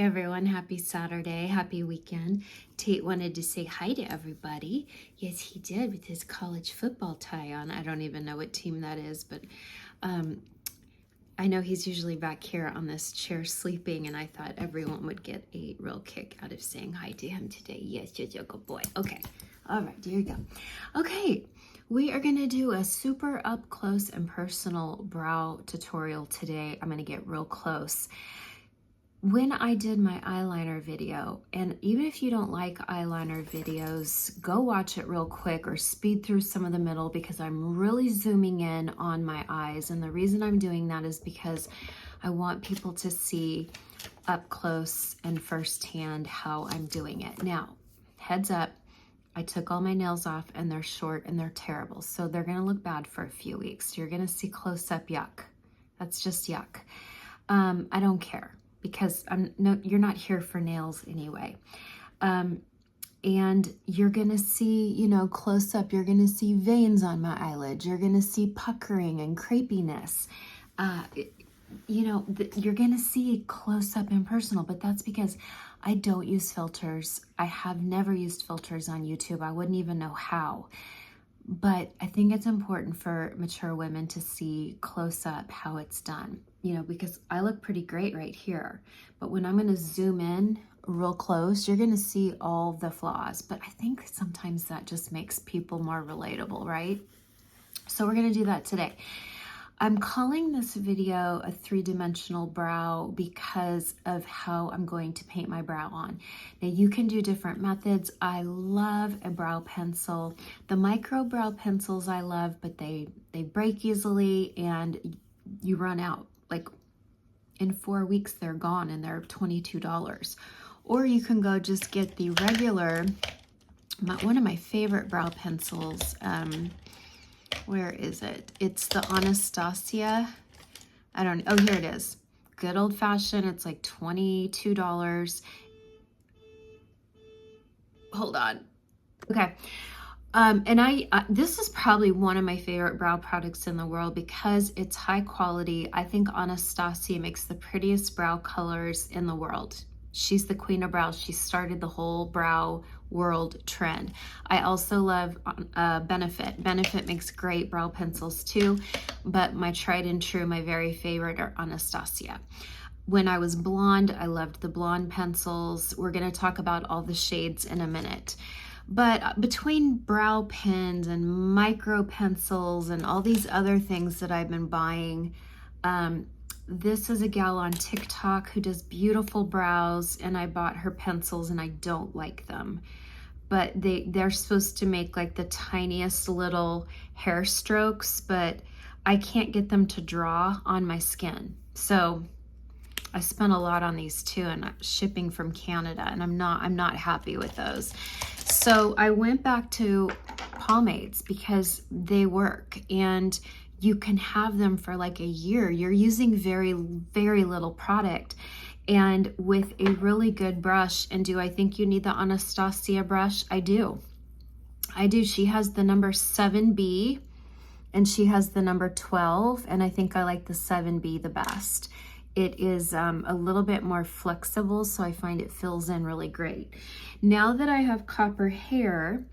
Hey everyone, happy Saturday, happy weekend. Tate wanted to say hi to everybody. Yes, he did with his college football tie on. I don't even know what team that is, but I know he's usually back here on this chair sleeping, and I thought everyone would get a real kick out of saying hi to him today. Yes, you're a good boy. Okay, all right, here you go. Okay, we are gonna do a super up close and personal brow tutorial today. I'm gonna get real close. When I did my eyeliner video, and even if you don't like eyeliner videos, go watch it real quick or speed through some of the middle because I'm really zooming in on my eyes. And the reason I'm doing that is because I want people to see up close and firsthand how I'm doing it. Now, heads up, I took all my nails off and they're short and they're terrible. So they're gonna look bad for a few weeks. You're gonna see close-up yuck. That's just yuck. I don't care, because you're not here for nails anyway. And you're gonna see, close up, you're gonna see veins on my eyelids. You're gonna see puckering and crepiness. You're gonna see close up and personal, but that's because I don't use filters. I have never used filters on YouTube. I wouldn't even know how. But I think it's important for mature women to see close up how it's done, because I look pretty great right here. But when I'm going to zoom in real close, you're going to see all the flaws. But I think sometimes that just makes people more relatable, right? So we're going to do that today. I'm calling this video a three-dimensional brow because of how I'm going to paint my brow on. Now you can do different methods. I love a brow pencil. The micro brow pencils I love, but they break easily and you run out. Like in 4 weeks they're gone and they're $22. Or you can go just get the regular, one of my favorite brow pencils, where is it? It's the Anastasia. I don't know. Oh, here it is. Good old fashioned. It's like $22. Hold on. Okay. And this is probably one of my favorite brow products in the world because it's high quality. I think Anastasia makes the prettiest brow colors in the world. She's the queen of brows. She started the whole brow world trend. I also love Benefit. Benefit makes great brow pencils too, but my tried and true, my very favorite are Anastasia. When I was blonde, I loved the blonde pencils. We're going to talk about all the shades in a minute. But between brow pens and micro pencils and all these other things that I've been buying, this is a gal on TikTok who does beautiful brows, and I bought her pencils and I don't like them. But they're supposed to make like the tiniest little hair strokes, but I can't get them to draw on my skin. So I spent a lot on these too, and shipping from Canada, and I'm not happy with those. So I went back to pomades because they work, and you can have them for like a year. You're using very, very little product, and with a really good brush. And do I think you need the Anastasia brush? I do. She has the number 7B and she has the number 12, and I think I like the 7B the best. It is a little bit more flexible, so I find it fills in really great. Now that I have copper hair,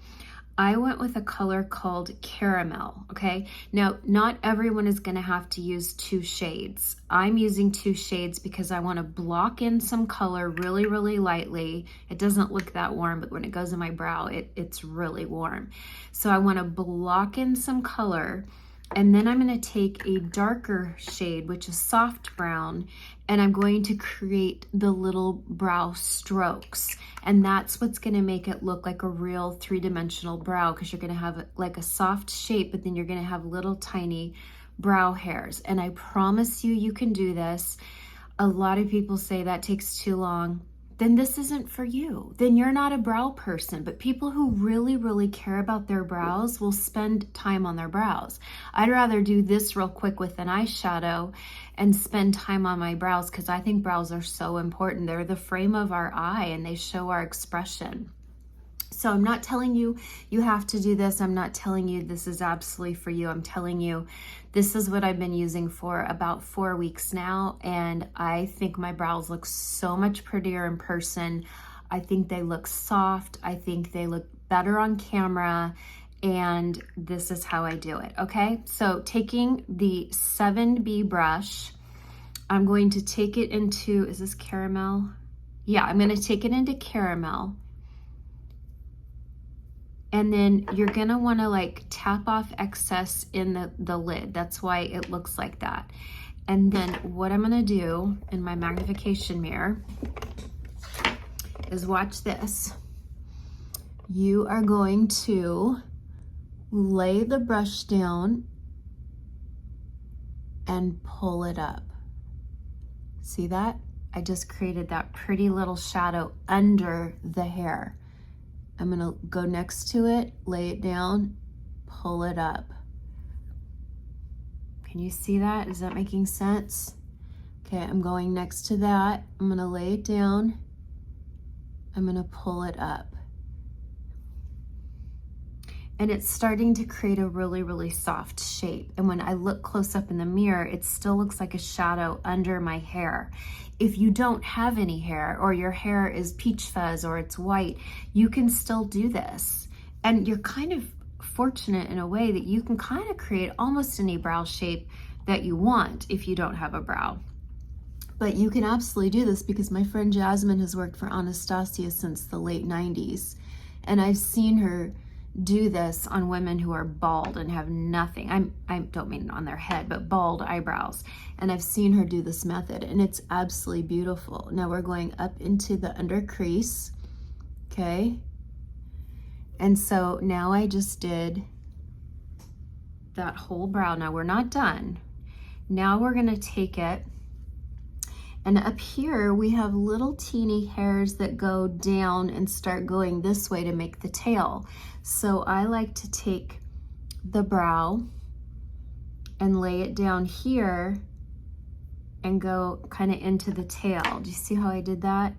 I went with a color called Caramel, okay? Now, not everyone is gonna have to use 2 shades. I'm using 2 shades because I wanna block in some color really, really lightly. It doesn't look that warm, but when it goes in my brow, it's really warm. So I wanna block in some color, and then I'm gonna take a darker shade, which is soft brown, and I'm going to create the little brow strokes. And that's what's gonna make it look like a real 3-dimensional brow, because you're gonna have like a soft shape, but then you're gonna have little tiny brow hairs. And I promise you, you can do this. A lot of people say that takes too long. Then this isn't for you. Then you're not a brow person. But people who really, really care about their brows will spend time on their brows. I'd rather do this real quick with an eyeshadow and spend time on my brows, because I think brows are so important. They're the frame of our eye and they show our expression. So I'm not telling you you have to do this. I'm not telling you this is absolutely for you. I'm telling you this is what I've been using for about 4 weeks now. And I think my brows look so much prettier in person. I think they look soft. I think they look better on camera. And this is how I do it, okay? So taking the 7B brush, I'm going to take it into, is this caramel? Yeah, I'm gonna take it into caramel. And then you're gonna wanna like tap off excess in the lid. That's why it looks like that. And then what I'm gonna do in my magnification mirror is watch this. You are going to lay the brush down and pull it up. See that? I just created that pretty little shadow under the hair. I'm gonna go next to it, lay it down, pull it up. Can you see that? Is that making sense? Okay, I'm going next to that. I'm gonna lay it down. I'm gonna pull it up. And it's starting to create a really, really soft shape. And when I look close up in the mirror, it still looks like a shadow under my hair. If you don't have any hair, or your hair is peach fuzz or it's white, you can still do this. And you're kind of fortunate in a way that you can kind of create almost any brow shape that you want if you don't have a brow. But you can absolutely do this because my friend Jasmine has worked for Anastasia since the late 90s. And I've seen her do this on women who are bald and have nothing. I don't mean on their head, but bald eyebrows. And I've seen her do this method and it's absolutely beautiful. Now we're going up into the under crease, okay? And so now I just did that whole brow. Now we're not done. Now we're gonna take it, and up here we have little teeny hairs that go down and start going this way to make the tail. So I like to take the brow and lay it down here and go kind of into the tail. Do you see how I did that?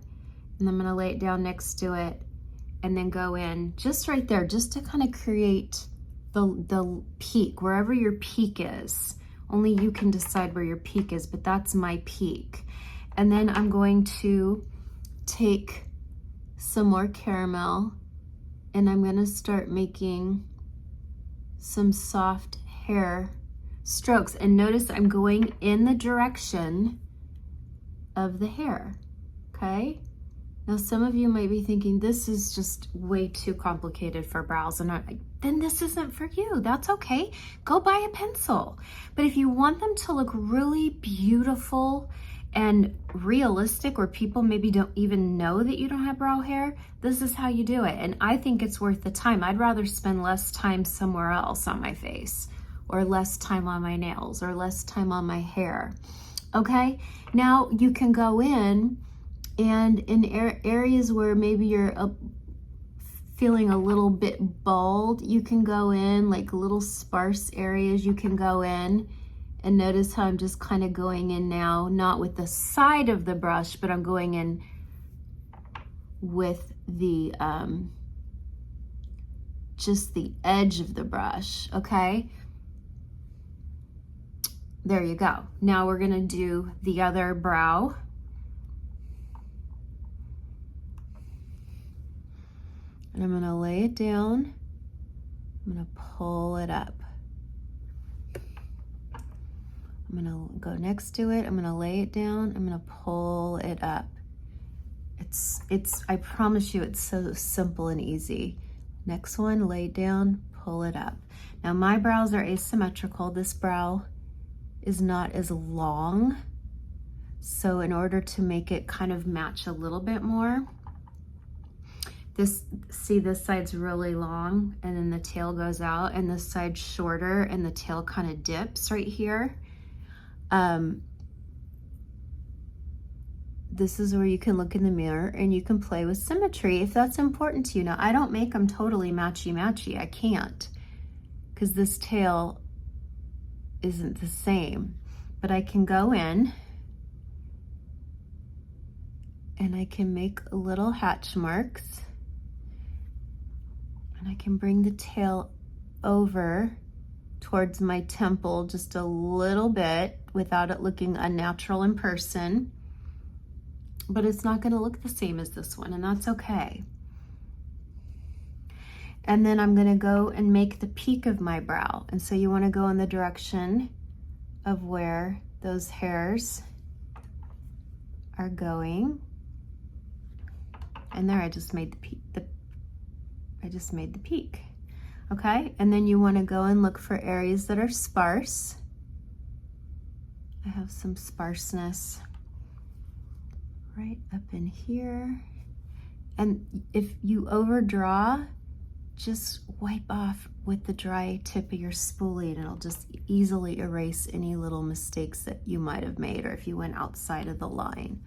And I'm gonna lay it down next to it and then go in just right there, just to kind of create the peak, wherever your peak is. Only you can decide where your peak is, but that's my peak. And then I'm going to take some more caramel and I'm gonna start making some soft hair strokes. And notice I'm going in the direction of the hair, okay? Now some of you might be thinking, this is just way too complicated for brows, and then this isn't for you. That's okay, go buy a pencil. But if you want them to look really beautiful and realistic, where people maybe don't even know that you don't have brow hair, this is how you do it. And I think it's worth the time. I'd rather spend less time somewhere else on my face, or less time on my nails, or less time on my hair. Okay, now you can go in, and in areas where maybe you're feeling a little bit bald, you can go in, like little sparse areas you can go in. And notice how I'm just kind of going in now, not with the side of the brush, but I'm going in with the, just the edge of the brush, okay? There you go. Now we're gonna do the other brow. And I'm gonna lay it down. I'm gonna pull it up. I'm gonna go next to it. I'm gonna lay it down. I'm gonna pull it up. I promise you, it's so simple and easy. Next one, lay it down, pull it up. Now my brows are asymmetrical. This brow is not as long. So in order to make it kind of match a little bit more, this side's really long and then the tail goes out, and this side's shorter and the tail kind of dips right here. This is where you can look in the mirror and you can play with symmetry if that's important to you. Now, I don't make them totally matchy-matchy. I can't, because this tail isn't the same. But I can go in and I can make little hatch marks. And I can bring the tail over towards my temple just a little bit without it looking unnatural in person. But it's not going to look the same as this one, and that's okay. And then I'm going to go and make the peak of my brow. And so you want to go in the direction of where those hairs are going. And there I just made the peak. I just made the peak. Okay, and then you want to go and look for areas that are sparse. I have some sparseness right up in here. And if you overdraw, just wipe off with the dry tip of your spoolie and it'll just easily erase any little mistakes that you might have made or if you went outside of the line.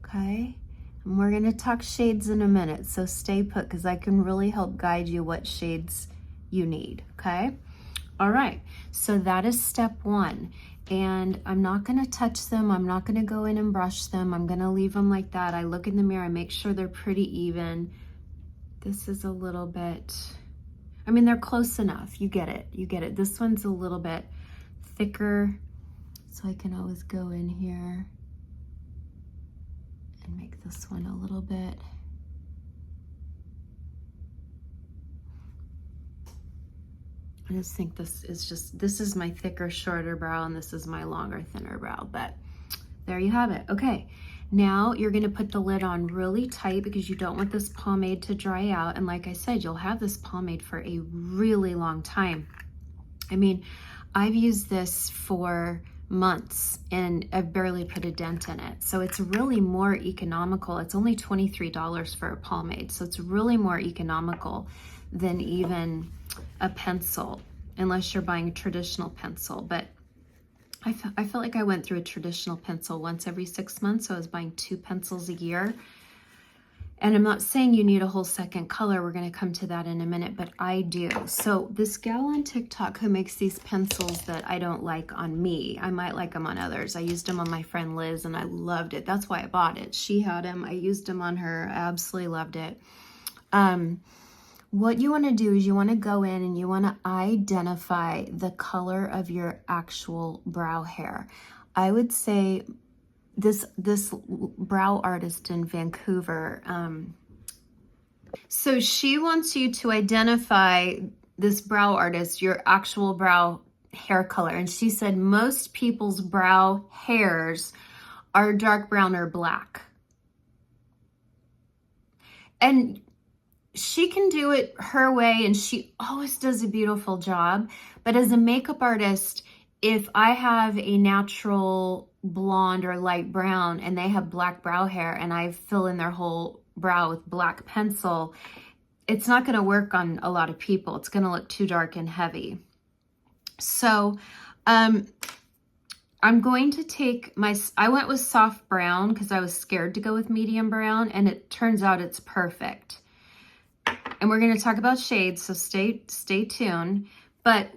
Okay, and we're going to talk shades in a minute, so stay put because I can really help guide you what shades you need. Okay, all right, so that is step one, and I'm not going to touch them. I'm not going to go in and brush them. I'm going to leave them like that. I look in the mirror, I make sure they're pretty even. This is a little bit, I mean, they're close enough. You get it, you get it. This one's a little bit thicker, so I can always go in here and make this one a little bit. I just think this is my thicker, shorter brow, and this is my longer, thinner brow, but there you have it. Okay, now you're gonna put the lid on really tight because you don't want this pomade to dry out. And like I said, you'll have this pomade for a really long time. I mean, I've used this for months and I've barely put a dent in it. So it's really more economical. It's only $23 for a pomade. So it's really more economical than even a pencil, unless you're buying a traditional pencil. But I felt like I went through a traditional pencil once every 6 months. So I was buying 2 pencils a year. And I'm not saying you need a whole second color. We're going to come to that in a minute, but I do. So this gal on TikTok who makes these pencils that I don't like on me, I might like them on others. I used them on my friend Liz and I loved it. That's why I bought it. She had them. I used them on her. I absolutely loved it. What you want to do is you want to go in and you want to identify the color of your actual brow hair. I would say this brow artist in Vancouver, so she wants you to identify, this brow artist, your actual brow hair color. And she said most people's brow hairs are dark brown or black. And she can do it her way, and she always does a beautiful job. But as a makeup artist, if I have a natural blonde or light brown and they have black brow hair and I fill in their whole brow with black pencil, it's not going to work on a lot of people. It's going to look too dark and heavy. So I'm going to take I went with soft brown because I was scared to go with medium brown, and it turns out it's perfect. And we're going to talk about shades, so stay tuned. But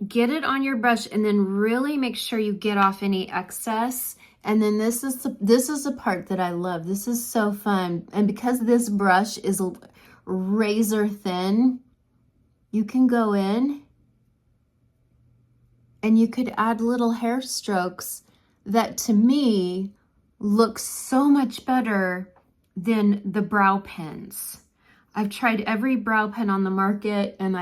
get it on your brush and then really make sure you get off any excess. And then this is the part that I love. This is so fun. And because this brush is razor thin, you can go in and you could add little hair strokes that to me look so much better than the brow pens. I've tried every brow pen on the market and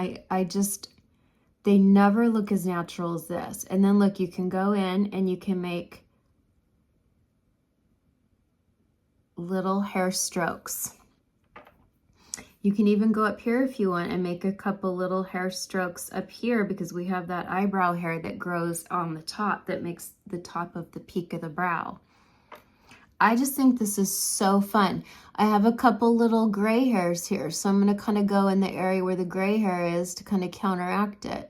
they never look as natural as this. And then look, you can go in and you can make little hair strokes. You can even go up here if you want and make a couple little hair strokes up here, because we have that eyebrow hair that grows on the top that makes the top of the peak of the brow. I just think this is so fun. I have a couple little gray hairs here, so I'm going to kind of go in the area where the gray hair is to kind of counteract it.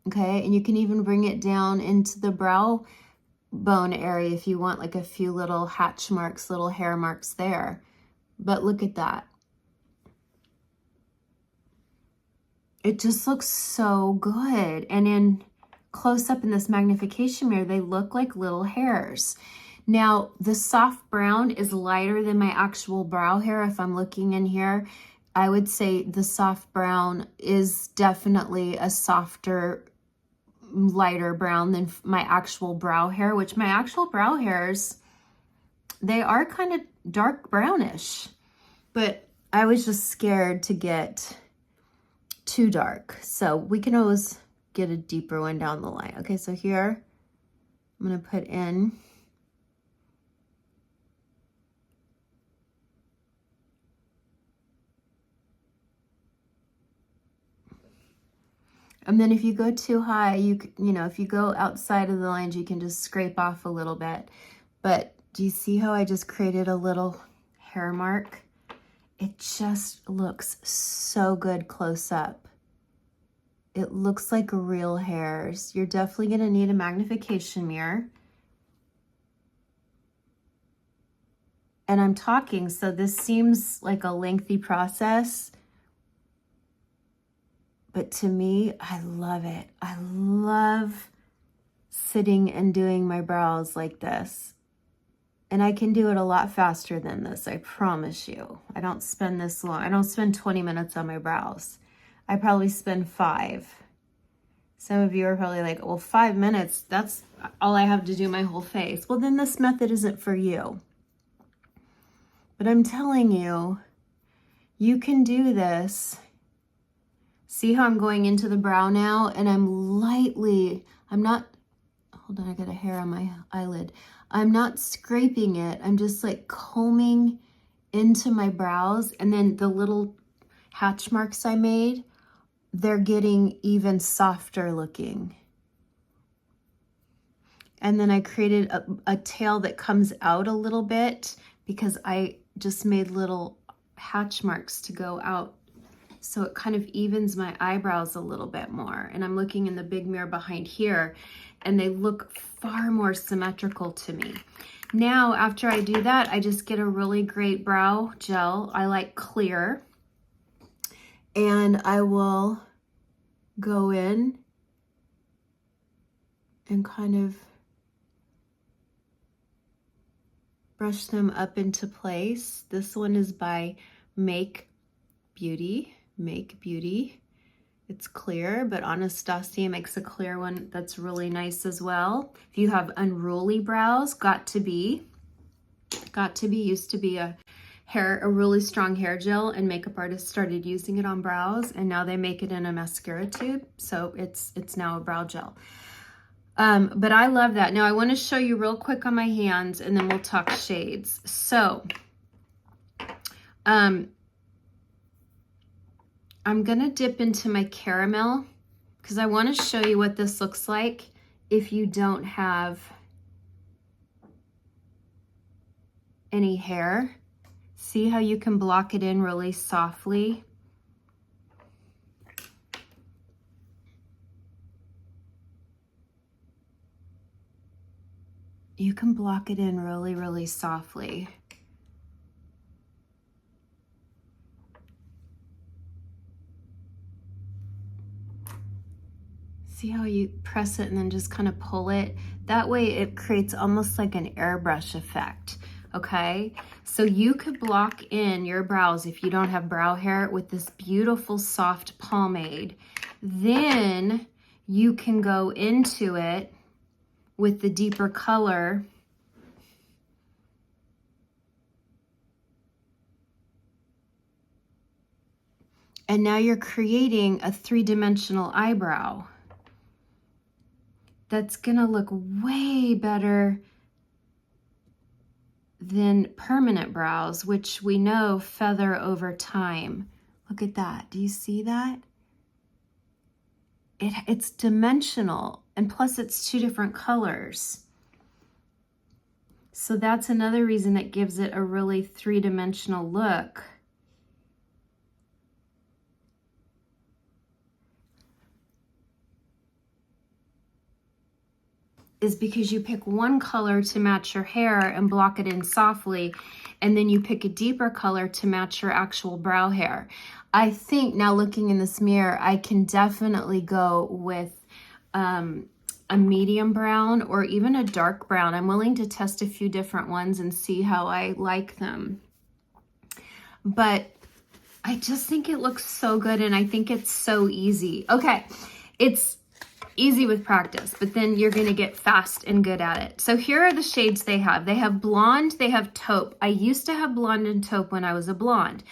Okay, and you can even bring it down into the brow bone area if you want, like a few little hatch marks, little hair marks there. But look at that. It just looks so good. And in close up in this magnification mirror, they look like little hairs. Now, the soft brown is lighter than my actual brow hair if I'm looking in here. I would say the soft brown is definitely a softer, lighter brown than my actual brow hair, which my actual brow hairs, they are kind of dark brownish, but I was just scared to get too dark. So we can always get a deeper one down the line. Okay, so here I'm going to put in and then if you go too high, you know, if you go outside of the lines, you can just scrape off a little bit. But do you see how I just created a little hair mark? It just looks so good close up. It looks like real hairs. You're definitely going to need a magnification mirror. And I'm talking, so this seems like a lengthy process. But to me, I love it. I love sitting and doing my brows like this. And I can do it a lot faster than this, I promise you. I don't spend this long. I don't spend 20 minutes on my brows. I probably spend 5. Some of you are probably like, well, 5 minutes, that's all I have to do my whole face. Well, then this method isn't for you. But I'm telling you, you can do this. See how I'm going into the brow now? And I'm not, hold on, I got a hair on my eyelid. I'm not scraping it. I'm just like combing into my brows. And then the little hatch marks I made, they're getting even softer looking. And then I created a tail that comes out a little bit because I just made little hatch marks to go out. So it kind of evens my eyebrows a little bit more. And I'm looking in the big mirror behind here and they look far more symmetrical to me. Now, after I do that, I just get a really great brow gel. I like clear. And I will go in and kind of brush them up into place. This one is by Make Beauty. It's clear, but Anastasia makes a clear one that's really nice as well. If you have unruly brows, Got to Be used to be a really strong hair gel, and makeup artists started using it on brows, and now they make it in a mascara tube, so it's now a brow gel. But I love that. Now I want to show you real quick on my hands, and then we'll talk shades. So I'm going to dip into my caramel because I want to show you what this looks like if you don't have any hair. See how you can block it in really softly? You can block it in really, really softly. See how you press it and then just kind of pull it? That way it creates almost like an airbrush effect, okay? So you could block in your brows if you don't have brow hair with this beautiful soft pomade. Then you can go into it with the deeper color. And now you're creating a 3-dimensional eyebrow. That's gonna look way better than permanent brows, which we know feather over time. Look at that, do you see that? It's dimensional, and plus it's 2 different colors. So that's another reason that gives it a really 3-dimensional look. Is because you pick one color to match your hair and block it in softly, and then you pick a deeper color to match your actual brow hair. I think now looking in this mirror, I can definitely go with a medium brown or even a dark brown. I'm willing to test a few different ones and see how I like them. But I just think it looks so good, and I think it's so easy. Okay, it's easy with practice, but then you're going to get fast and good at it. So here are the shades they have. They have blonde, they have taupe. I used to have blonde and taupe when I was a blonde.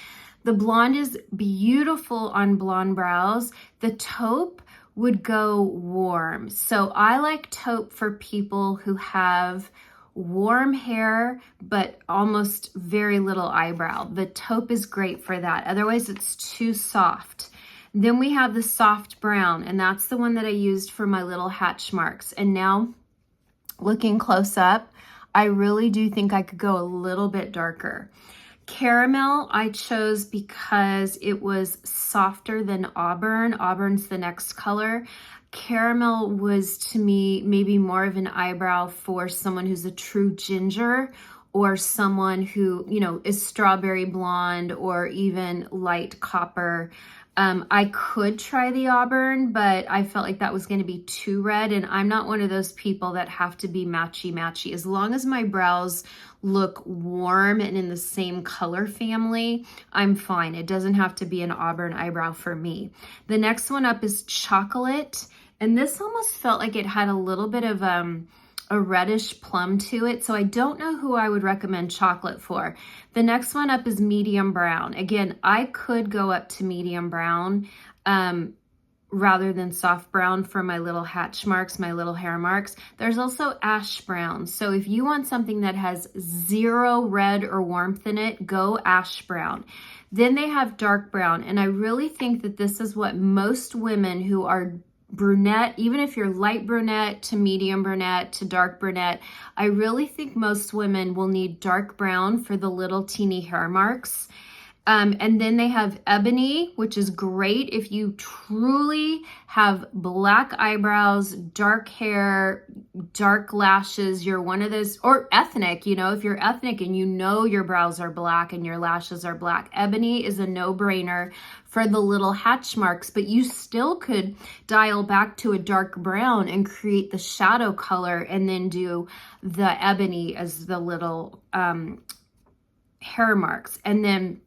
The blonde is beautiful on blonde brows. The taupe would go warm. So I like taupe for people who have warm hair, but almost very little eyebrow. The taupe is great for that. Otherwise, it's too soft. Then we have the soft brown, and that's the one that I used for my little hatch marks. And now, looking close up, I really do think I could go a little bit darker. Caramel I chose because it was softer than auburn. Auburn's the next color. Caramel was, to me, maybe more of an eyebrow for someone who's a true ginger, or someone who, you know, is strawberry blonde or even light copper. I could try the auburn, but I felt like that was going to be too red, and I'm not one of those people that have to be matchy-matchy. As long as my brows look warm and in the same color family, I'm fine. It doesn't have to be an auburn eyebrow for me. The next one up is chocolate, and this almost felt like it had a little bit of a reddish plum to it, so I don't know who I would recommend chocolate for. The next one up is medium brown. Again, I could go up to medium brown rather than soft brown for my little hatch marks, my little hair marks. There's also ash brown. So if you want something that has zero red or warmth in it, go ash brown. Then they have dark brown, and I really think that this is what most women who are brunette, even if you're light brunette to medium brunette to dark brunette, I really think most women will need dark brown for the little teeny hair marks. And then they have ebony, which is great if you truly have black eyebrows, dark hair, dark lashes. You're one of those, or ethnic, you know, if you're ethnic and you know your brows are black and your lashes are black, ebony is a no-brainer for the little hatch marks, but you still could dial back to a dark brown and create the shadow color and then do the ebony as the little hair marks. And then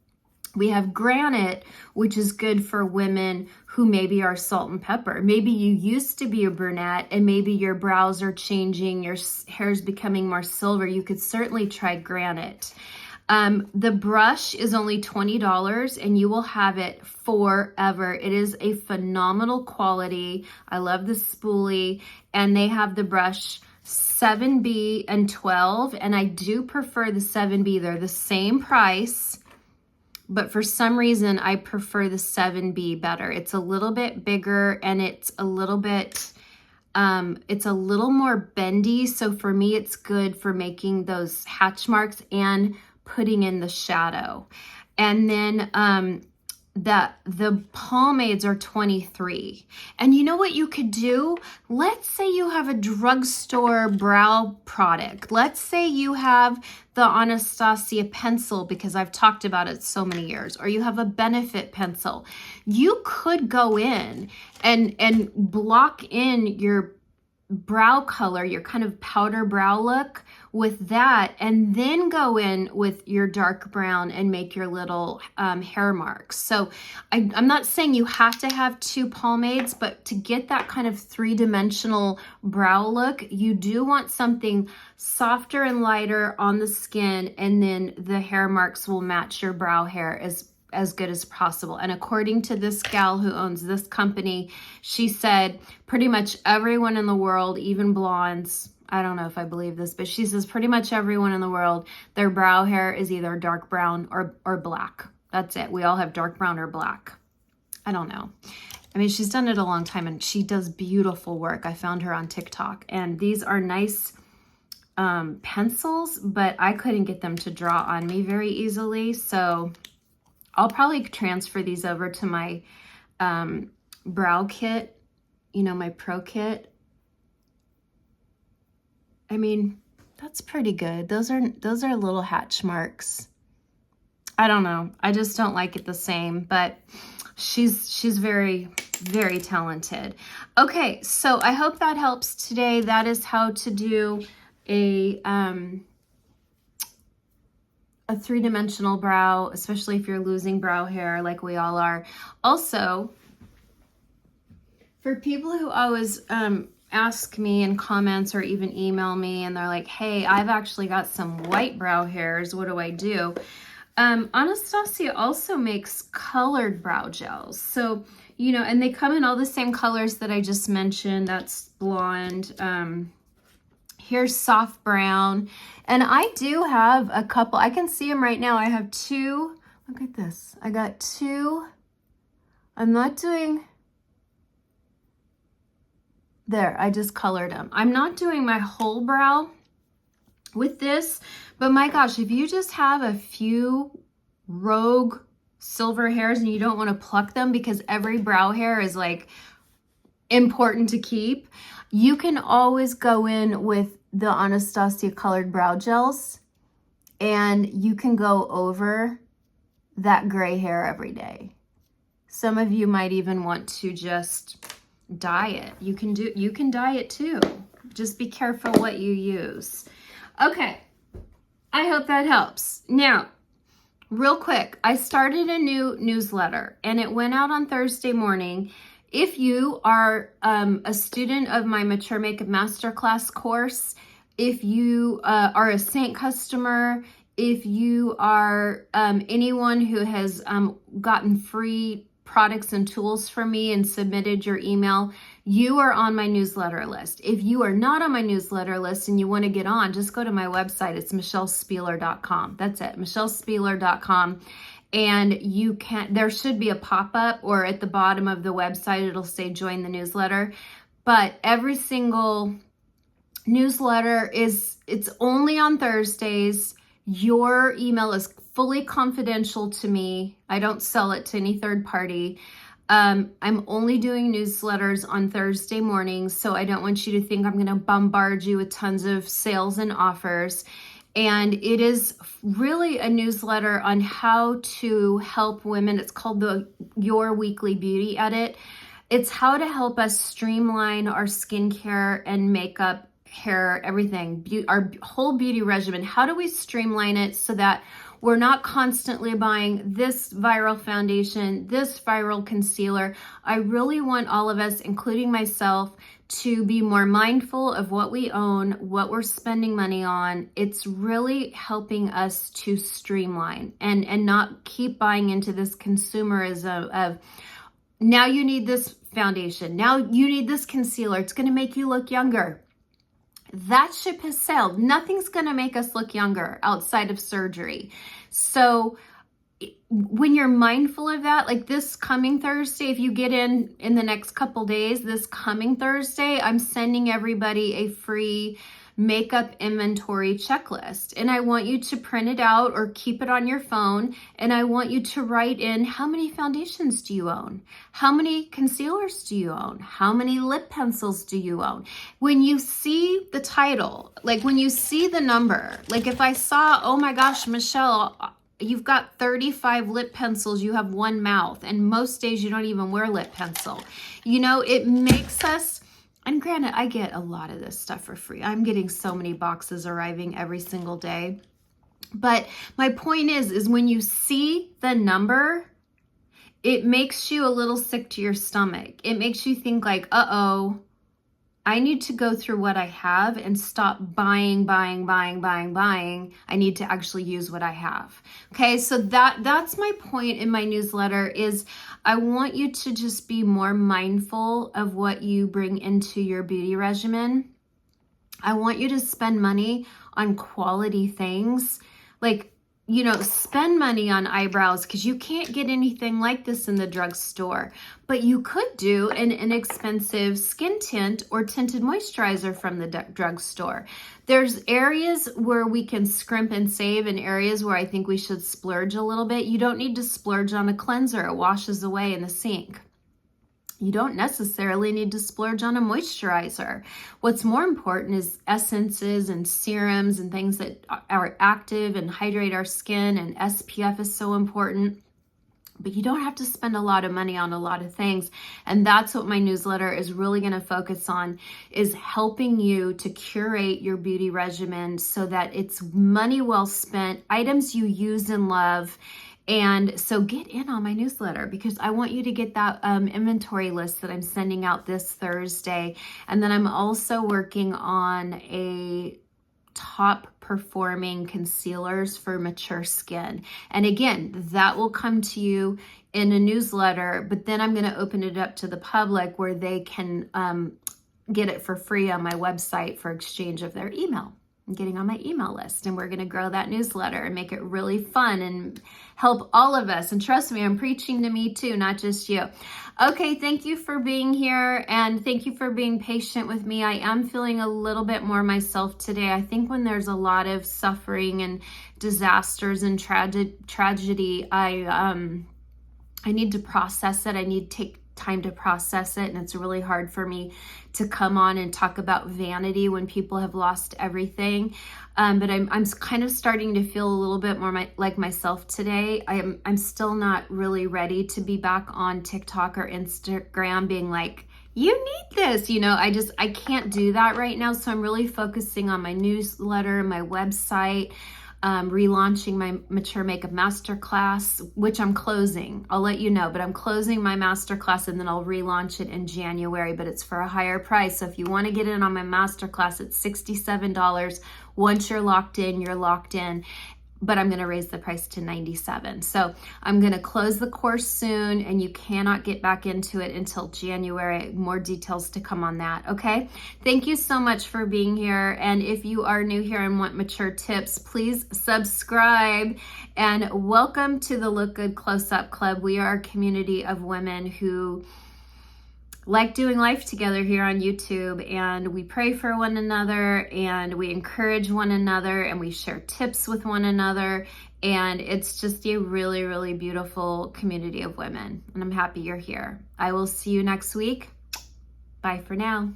we have granite, which is good for women who maybe are salt and pepper. Maybe you used to be a brunette and maybe your brows are changing, your hair's becoming more silver. You could certainly try granite. The brush is only $20 and you will have it forever. It is a phenomenal quality. I love the spoolie, and they have the brush 7B and 12, and I do prefer the 7B. They're the same price, but for some reason I prefer the 7B better. It's a little bit bigger and it's a little bit it's a little more bendy, so for me it's good for making those hatch marks and putting in the shadow. And then the pomades are $23. And you know what you could do? Let's say you have a drugstore brow product. Let's say you have the Anastasia pencil, because I've talked about it so many years, or you have a Benefit pencil. You could go in and block in your brow color, your kind of powder brow look with that, and then go in with your dark brown and make your little hair marks. So I'm not saying you have to have two pomades, but to get that kind of three-dimensional brow look, you do want something softer and lighter on the skin, and then the hair marks will match your brow hair as good as possible. And according to this gal who owns this company, she said pretty much everyone in the world, even blondes, I don't know if I believe this, but she says pretty much everyone in the world, their brow hair is either dark brown or black. That's it. We all have dark brown or black. I don't know. I mean, she's done it a long time and she does beautiful work. I found her on TikTok, and these are nice pencils, but I couldn't get them to draw on me very easily. So I'll probably transfer these over to my brow kit, you know, my pro kit. I mean, that's pretty good. Those are little hatch marks. I don't know. I just don't like it the same, but she's very, very talented. Okay, so I hope that helps today. That is how to do a a three-dimensional brow, especially if you're losing brow hair like we all are. Also, for people who always ask me in comments or even email me and they're like, hey, I've actually got some white brow hairs, what do I do? Anastasia also makes colored brow gels. So, you know, and they come in all the same colors that I just mentioned. That's blonde. Here's soft brown. And I do have a couple. I can see them right now. I have two. Look at this. I got two. I'm not doing... There, I just colored them. I'm not doing my whole brow with this, but my gosh, if you just have a few rogue silver hairs and you don't want to pluck them because every brow hair is like important to keep, you can always go in with the Anastasia colored brow gels and you can go over that gray hair every day. Some of you might even want to just dye it. You can dye it too. Just be careful what you use. Okay, I hope that helps. Now, real quick, I started a new newsletter and it went out on Thursday morning. If you are a student of my Mature Makeup Masterclass course, if you are a Saint customer, if you are anyone who has gotten free products and tools from me and submitted your email, you are on my newsletter list. If you are not on my newsletter list and you want to get on, just go to my website. It's michellespieler.com. That's it, michellespieler.com. And you can, there should be a pop-up, or at the bottom of the website, it'll say join the newsletter. But every single newsletter it's only on Thursdays. Your email is fully confidential to me. I don't sell it to any third party. I'm only doing newsletters on Thursday mornings, so I don't want you to think I'm going to bombard you with tons of sales and offers. And it is really a newsletter on how to help women. It's called Your Weekly Beauty Edit. It's how to help us streamline our skincare and makeup, hair, everything, our whole beauty regimen. How do we streamline it so that we're not constantly buying this viral foundation, this viral concealer? I really want all of us, including myself, to be more mindful of what we own, what we're spending money on. It's really helping us to streamline and not keep buying into this consumerism of, now you need this foundation, now you need this concealer, it's going to make you look younger. That ship has sailed. Nothing's going to make us look younger outside of surgery. So when you're mindful of that, like this coming Thursday, if you get in the next couple days, this coming Thursday, I'm sending everybody a free makeup inventory checklist. And I want you to print it out or keep it on your phone. And I want you to write in, how many foundations do you own? How many concealers do you own? How many lip pencils do you own? When you see the title, like when you see the number, like if I saw, oh my gosh, Michelle, you've got 35 lip pencils, you have one mouth, and most days you don't even wear lip pencil. You know, it makes us, and granted, I get a lot of this stuff for free. I'm getting so many boxes arriving every single day. But my point is when you see the number, it makes you a little sick to your stomach. It makes you think like, uh-oh, I need to go through what I have and stop buying. I need to actually use what I have. Okay, so that's my point in my newsletter is I want you to just be more mindful of what you bring into your beauty regimen. I want you to spend money on quality things. Like, you know, spend money on eyebrows because you can't get anything like this in the drugstore. But you could do an inexpensive skin tint or tinted moisturizer from the drugstore. There's areas where we can scrimp and save and areas where I think we should splurge a little bit. You don't need to splurge on a cleanser. It washes away in the sink. You don't necessarily need to splurge on a moisturizer. What's more important is essences and serums and things that are active and hydrate our skin, and SPF is so important. but you don't have to spend a lot of money on a lot of things. And that's what my newsletter is really going to focus on, is helping you to curate your beauty regimen so that it's money well spent, items you use and love. And so get in on my newsletter, because I want you to get that inventory list that I'm sending out this Thursday. And then I'm also working on a top performing concealers for mature skin. And again, that will come to you in a newsletter, but then I'm going to open it up to the public where they can get it for free on my website for exchange of their email. I'm getting on my email list, and we're going to grow that newsletter and make it really fun and help all of us. And trust me, I'm preaching to me too, not just you. Okay, thank you for being here, and thank you for being patient with me. I am feeling a little bit more myself today. I think when there's a lot of suffering and disasters and tragedy, I need to process it. I need to take time to process it, and it's really hard for me to come on and talk about vanity when people have lost everything. But I'm kind of starting to feel a little bit more like myself today. I'm still not really ready to be back on TikTok or Instagram being like, you need this, I can't do that right now. So I'm really focusing on my newsletter, my website, relaunching my Mature Makeup Masterclass, which I'm closing. I'll let you know, but I'm closing my Masterclass, and then I'll relaunch it in January, but it's for a higher price. So if you want to get in on my Masterclass, it's $67. Once you're locked in, you're locked in. But I'm going to raise the price to $97. So I'm going to close the course soon, and you cannot get back into it until January. More details to come on that. Okay. Thank you so much for being here. And if you are new here and want mature tips, please subscribe, and welcome to the Look Good Close-Up Club. We are a community of women who like doing life together here on YouTube, and we pray for one another, and we encourage one another, and we share tips with one another, and it's just a really, really beautiful community of women, and I'm happy you're here. I will see you next week. Bye for now.